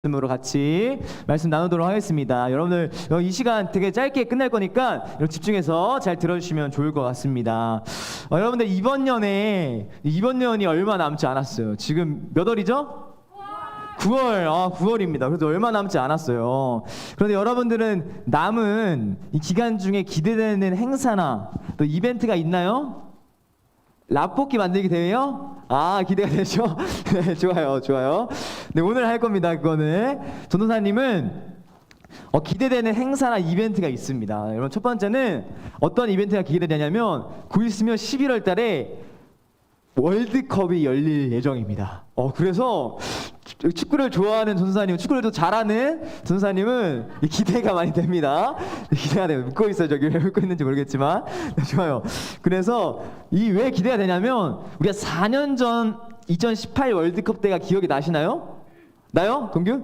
말씀으로 같이 말씀 나누도록 하겠습니다. 여러분들 이 시간 되게 짧게 끝날 거니까 집중해서 잘 들어주시면 좋을 것 같습니다. 여러분들 이번 년이 얼마 남지 않았어요. 지금 몇 월이죠? 9월, 9월입니다. 그래도 얼마 남지 않았어요. 그런데 여러분들은 남은 이 기간 중에 기대되는 행사나 또 이벤트가 있나요? 라볶이 만들기 대회요? 기대가 되죠? 네, 좋아요. 네, 오늘 할 겁니다. 그거는 전도사님은 기대되는 행사나 이벤트가 있습니다. 여러분, 첫 번째는 어떤 이벤트가 기대되냐면 곧 있으면 11월 달에 월드컵이 열릴 예정입니다. 그래서 축구를 좋아하는 전도사님, 축구를 또 잘하는 전도사님은 기대가 많이 됩니다. 기대가 돼요. 웃고 있어요. 저기 왜 웃고 있는지 모르겠지만. 네, 좋아요. 그래서 이 왜 기대가 되냐면 우리가 4년 전 2018 월드컵 때가 기억이 나시나요? 나요? 동규?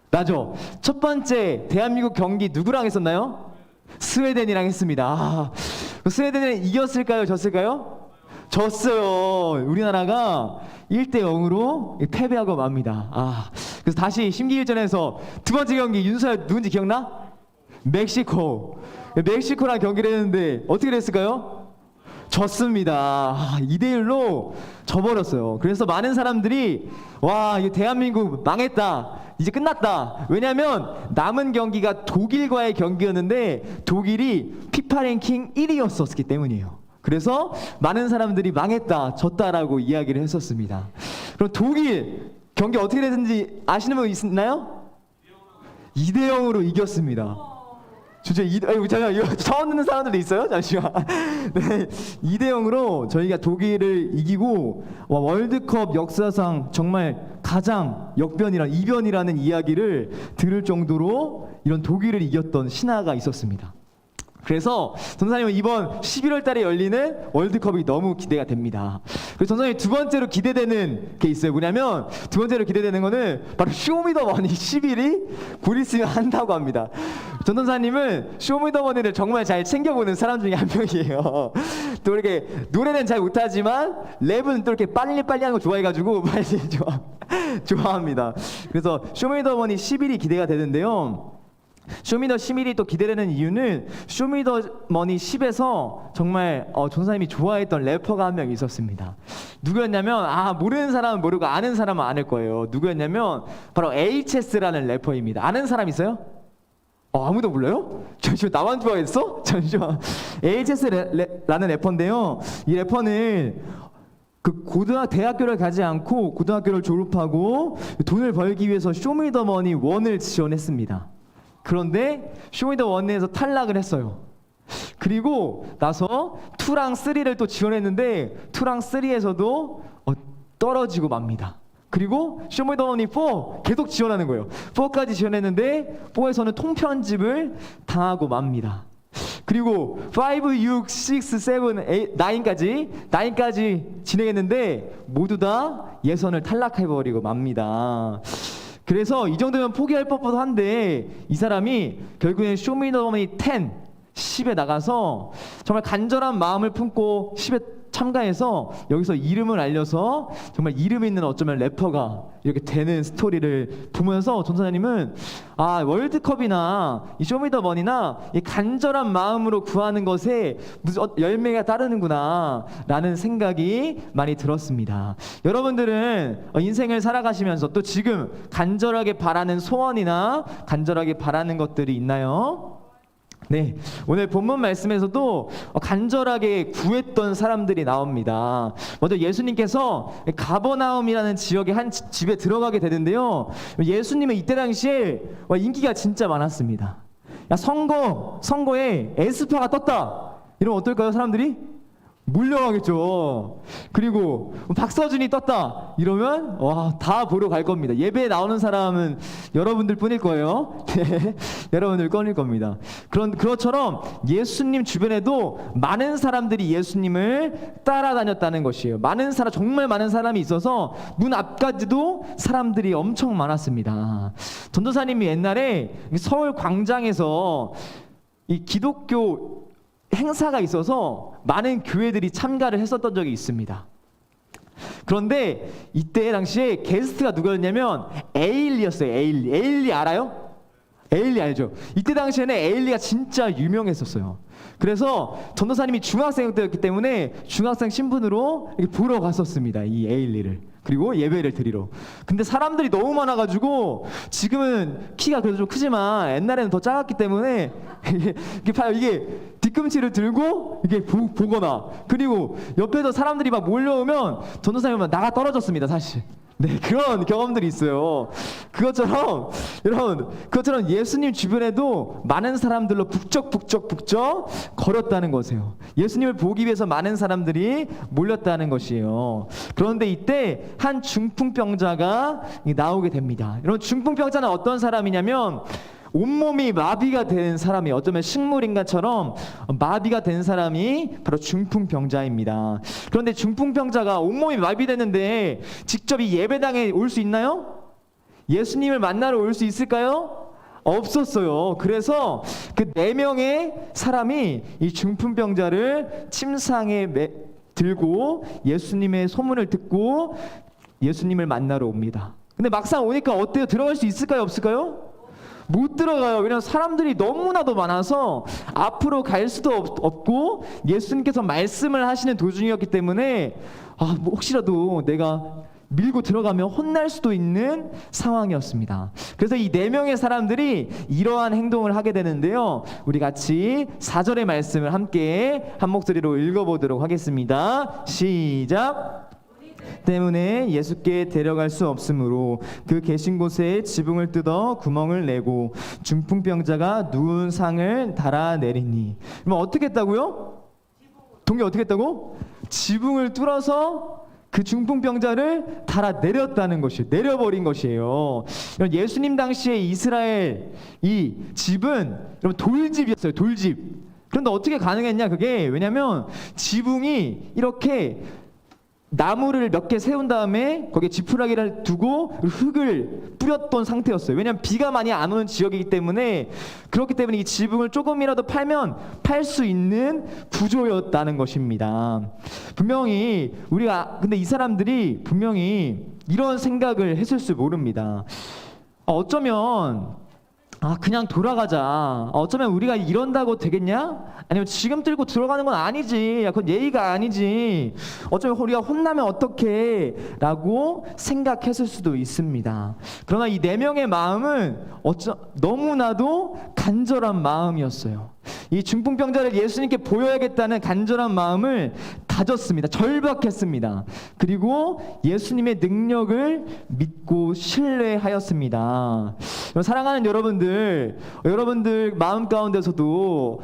나죠. 첫 번째 대한민국 경기 누구랑 했었나요? 스웨덴이랑 했습니다. 스웨덴이 이겼을까요? 졌을까요? 졌어요. 우리나라가 1대0으로 패배하고 맙니다. 그래서 다시 심기일전에서 두 번째 경기 윤서야 누군지 기억나? 멕시코랑 경기를 했는데 어떻게 됐을까요? 졌습니다. 2대1로 져버렸어요. 그래서 많은 사람들이 이 대한민국 망했다, 이제 끝났다. 왜냐하면 남은 경기가 독일과의 경기였는데 독일이 피파 랭킹 1위였었기 때문이에요. 그래서 많은 사람들이 망했다, 졌다라고 이야기를 했었습니다. 그럼 독일 경기 어떻게 됐는지 아시는 분 있나요? 2대0으로 이겼습니다. 잠깐, 이거 처음 듣는 사람들도 있어요? 잠시만. 네, 2대0으로 저희가 독일을 이기고 월드컵 역사상 정말 가장 이변이라는 이야기를 들을 정도로 이런 독일을 이겼던 신화가 있었습니다. 그래서 전도사님은 이번 11월 달에 열리는 월드컵이 너무 기대가 됩니다. 그래서 전도사님이 두 번째로 기대되는 게 있어요. 뭐냐면 두 번째로 기대되는 거는 바로 쇼미더머니 11이 곧 있으면 한다고 합니다. 전도사님은 쇼미더머니를 정말 잘 챙겨보는 사람 중에 한 명이에요. 또 이렇게 노래는 잘 못하지만 랩은 또 이렇게 빨리 하는 거 좋아해가지고 빨리 좋아합니다. 그래서 쇼미더머니 11이 기대가 되는데요. 쇼미더 11이 또 기대되는 이유는 쇼미더머니 10에서 정말 전도사님이 좋아했던 래퍼가 한 명 있었습니다. 누구였냐면 모르는 사람은 모르고 아는 사람은 아는 거예요. 누구였냐면 바로 HS라는 래퍼입니다. 아는 사람 있어요? 아무도 몰라요? 잠시만, 나만 좋아했어? 잠시만. HS라는 래퍼인데요. 이 래퍼는 대학교를 가지 않고 고등학교를 졸업하고 돈을 벌기 위해서 쇼미더머니 1을 지원했습니다. 그런데 쇼미더머니에서 탈락을 했어요. 그리고 나서 2랑 3를 또 지원했는데 2랑 3에서도 떨어지고 맙니다. 그리고 쇼미더머니 4 계속 지원하는 거예요. 4까지 지원했는데 4에서는 통편집을 당하고 맙니다. 그리고 5, 6, 6, 7, 8, 9까지 진행했는데 모두 다 예선을 탈락해버리고 맙니다. 그래서 이 정도면 포기할 법도 한데 이 사람이 결국엔 쇼미더머니 10에 나가서 정말 간절한 마음을 품고 10에 참가해서 여기서 이름을 알려서 정말 이름 있는 어쩌면 래퍼가 이렇게 되는 스토리를 보면서 전도사님은 월드컵이나 이 쇼미더머니나 이 간절한 마음으로 구하는 것에 무슨 열매가 따르는구나 라는 생각이 많이 들었습니다. 여러분들은 인생을 살아가시면서 또 지금 간절하게 바라는 소원이나 간절하게 바라는 것들이 있나요? 네, 오늘 본문 말씀에서도 간절하게 구했던 사람들이 나옵니다. 먼저 예수님께서 가버나움이라는 지역의 한 집에 들어가게 되는데요. 예수님은 이때 당시에 인기가 진짜 많았습니다. 선거에 에스파가 떴다 이러면 어떨까요? 사람들이 몰려가겠죠. 그리고 박서준이 떴다 이러면 다 보러 갈 겁니다. 예배에 나오는 사람은 여러분들 뿐일 거예요. 네, 여러분들 뿐일 겁니다. 그것처럼 예수님 주변에도 많은 사람들이 예수님을 따라다녔다는 것이에요. 정말 많은 사람이 있어서 문 앞까지도 사람들이 엄청 많았습니다. 전도사님이 옛날에 서울 광장에서 이 기독교 행사가 있어서 많은 교회들이 참가를 했었던 적이 있습니다. 그런데 이때 당시에 게스트가 누구였냐면 에일리였어요. 에일리 알아요? 에일리 알죠? 이때 당시에는 에일리가 진짜 유명했었어요. 그래서 전도사님이 중학생 때였기 때문에 중학생 신분으로 이렇게 보러 갔었습니다. 이 에일리를. 그리고 예배를 드리러. 근데 사람들이 너무 많아가지고 지금은 키가 그래도 좀 크지만 옛날에는 더 작았기 때문에 이게 뒤꿈치를 들고 이게 보거나 그리고 옆에서 사람들이 막 몰려오면 전도사님은 나가 떨어졌습니다. 사실. 네, 그런 경험들이 있어요. 그것처럼 여러분, 그것처럼 예수님 주변에도 많은 사람들로 북적북적 거렸다는 것이에요. 예수님을 보기 위해서 많은 사람들이 몰렸다는 것이에요. 그런데 이때 한 중풍병자가 나오게 됩니다. 여러분, 중풍병자는 어떤 사람이냐면 온몸이 마비가 된 사람이, 어쩌면 식물인간처럼 마비가 된 사람이 바로 중풍병자입니다. 그런데 중풍병자가 온몸이 마비됐는데 직접 이 예배당에 올 수 있나요? 예수님을 만나러 올 수 있을까요? 없었어요. 그래서 그 4명의 사람이 이 중풍병자를 침상에 들고 예수님의 소문을 듣고 예수님을 만나러 옵니다. 근데 막상 오니까 어때요? 들어갈 수 있을까요? 없을까요? 못 들어가요. 왜냐하면 사람들이 너무나도 많아서 앞으로 갈 수도 없고 예수님께서 말씀을 하시는 도중이었기 때문에 뭐 혹시라도 내가 밀고 들어가면 혼날 수도 있는 상황이었습니다. 그래서 이 4명의 사람들이 이러한 행동을 하게 되는데요. 우리 같이 4절의 말씀을 함께 한 목소리로 읽어보도록 하겠습니다. 시작. 때문에 예수께 데려갈 수 없으므로 그 계신 곳에 지붕을 뜯어 구멍을 내고 중풍병자가 누운 상을 달아내리니. 그럼 어떻게 했다고요? 동네 어떻게 했다고? 지붕을 뚫어서 그 중풍병자를 달아내렸다는 것이에요. 내려버린 것이에요. 예수님 당시에 이스라엘 이 집은 돌집이었어요. 돌집. 그런데 어떻게 가능했냐 그게? 왜냐하면 지붕이 이렇게 나무를 몇 개 세운 다음에 거기에 지푸라기를 두고 흙을 뿌렸던 상태였어요. 왜냐하면 비가 많이 안 오는 지역이기 때문에, 그렇기 때문에 이 지붕을 조금이라도 팔면 팔 수 있는 구조였다는 것입니다. 분명히 근데 이 사람들이 분명히 이런 생각을 했을 줄 모릅니다. 어쩌면 그냥 돌아가자. 어쩌면 우리가 이런다고 되겠냐? 아니면 지금 들고 들어가는 건 아니지. 그건 예의가 아니지. 어쩌면 우리가 혼나면 어떡해? 라고 생각했을 수도 있습니다. 그러나 이 4명의 마음은 너무나도 간절한 마음이었어요. 이 중풍병자를 예수님께 보여야겠다는 간절한 마음을 가졌습니다. 절박했습니다. 그리고 예수님의 능력을 믿고 신뢰하였습니다. 사랑하는 여러분들 마음 가운데서도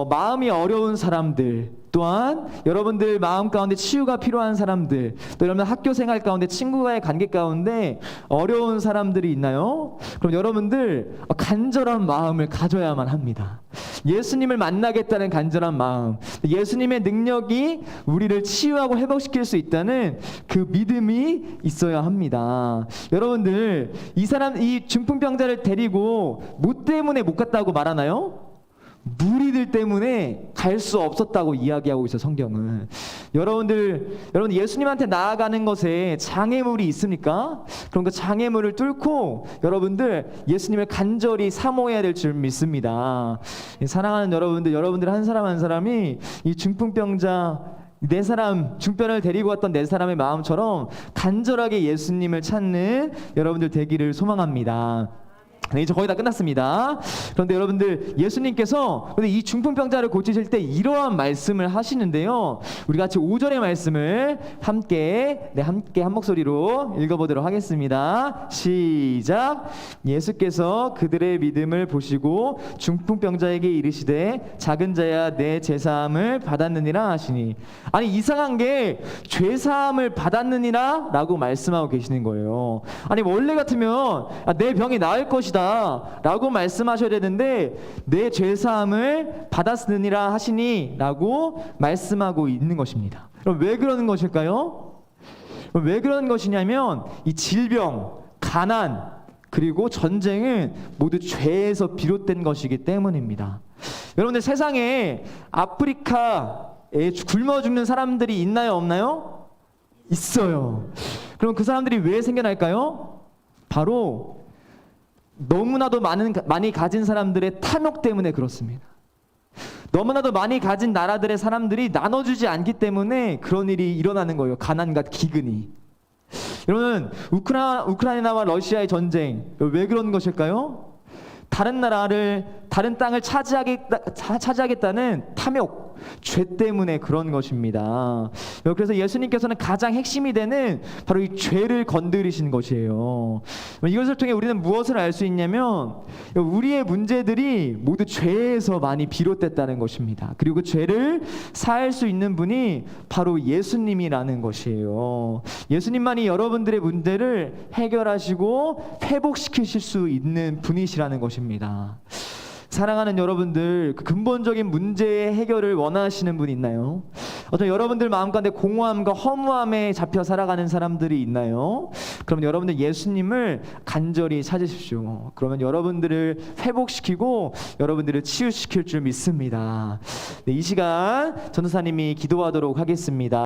마음이 어려운 사람들, 또한 여러분들 마음 가운데 치유가 필요한 사람들, 또 여러분 학교 생활 가운데 친구와의 관계 가운데 어려운 사람들이 있나요? 그럼 여러분들 간절한 마음을 가져야만 합니다. 예수님을 만나겠다는 간절한 마음, 예수님의 능력이 우리를 치유하고 회복시킬 수 있다는 그 믿음이 있어야 합니다. 여러분들 이 중풍병자를 데리고 뭐 때문에 못 갔다고 말하나요? 무리들 때문에 갈 수 없었다고 이야기하고 있어요. 성경은. 여러분 예수님한테 나아가는 것에 장애물이 있습니까? 그럼 그 장애물을 뚫고 여러분들 예수님을 간절히 사모해야 될 줄 믿습니다. 사랑하는 여러분들 한 사람 한 사람이 이 중풍병자 4사람, 중병을 데리고 왔던 4사람의 마음처럼 간절하게 예수님을 찾는 여러분들 되기를 소망합니다. 네, 이제 거의 다 끝났습니다. 그런데 여러분들 예수님께서 이 중풍병자를 고치실 때 이러한 말씀을 하시는데요. 우리 같이 5절의 말씀을 함께 한 목소리로 읽어보도록 하겠습니다. 시작. 예수께서 그들의 믿음을 보시고 중풍병자에게 이르시되 작은 자야 내 죄사함을 받았느니라 하시니. 아니 이상한 게 죄사함을 받았느니라 라고 말씀하고 계시는 거예요. 아니 원래 같으면 내 병이 나을 것이다 라고 말씀하셔야 되는데 내 죄사함을 받았으니라 하시니 라고 말씀하고 있는 것입니다. 그럼 왜 그러는 것일까요? 왜 그러는 것이냐면 이 질병, 가난, 그리고 전쟁은 모두 죄에서 비롯된 것이기 때문입니다. 여러분들 세상에 아프리카에 굶어 죽는 사람들이 있나요 없나요? 있어요. 그럼 그 사람들이 왜 생겨날까요? 바로 너무나도 많이 가진 사람들의 탐욕 때문에 그렇습니다. 너무나도 많이 가진 나라들의 사람들이 나눠주지 않기 때문에 그런 일이 일어나는 거예요. 가난과 기근이. 여러분, 우크라이나와 러시아의 전쟁 왜 그런 것일까요? 다른 땅을 차지하겠다는 탐욕, 죄 때문에 그런 것입니다. 그래서 예수님께서는 가장 핵심이 되는 바로 이 죄를 건드리신 것이에요. 이것을 통해 우리는 무엇을 알 수 있냐면 우리의 문제들이 모두 죄에서 많이 비롯됐다는 것입니다. 그리고 그 죄를 사할 수 있는 분이 바로 예수님이라는 것이에요. 예수님만이 여러분들의 문제를 해결하시고 회복시키실 수 있는 분이시라는 것입니다. 사랑하는 여러분들, 그 근본적인 문제의 해결을 원하시는 분 있나요? 어떤 여러분들 마음 가운데 공허함과 허무함에 잡혀 살아가는 사람들이 있나요? 그러면 여러분들 예수님을 간절히 찾으십시오. 그러면 여러분들을 회복시키고 여러분들을 치유시킬 줄 믿습니다. 네, 이 시간 전도사님이 기도하도록 하겠습니다.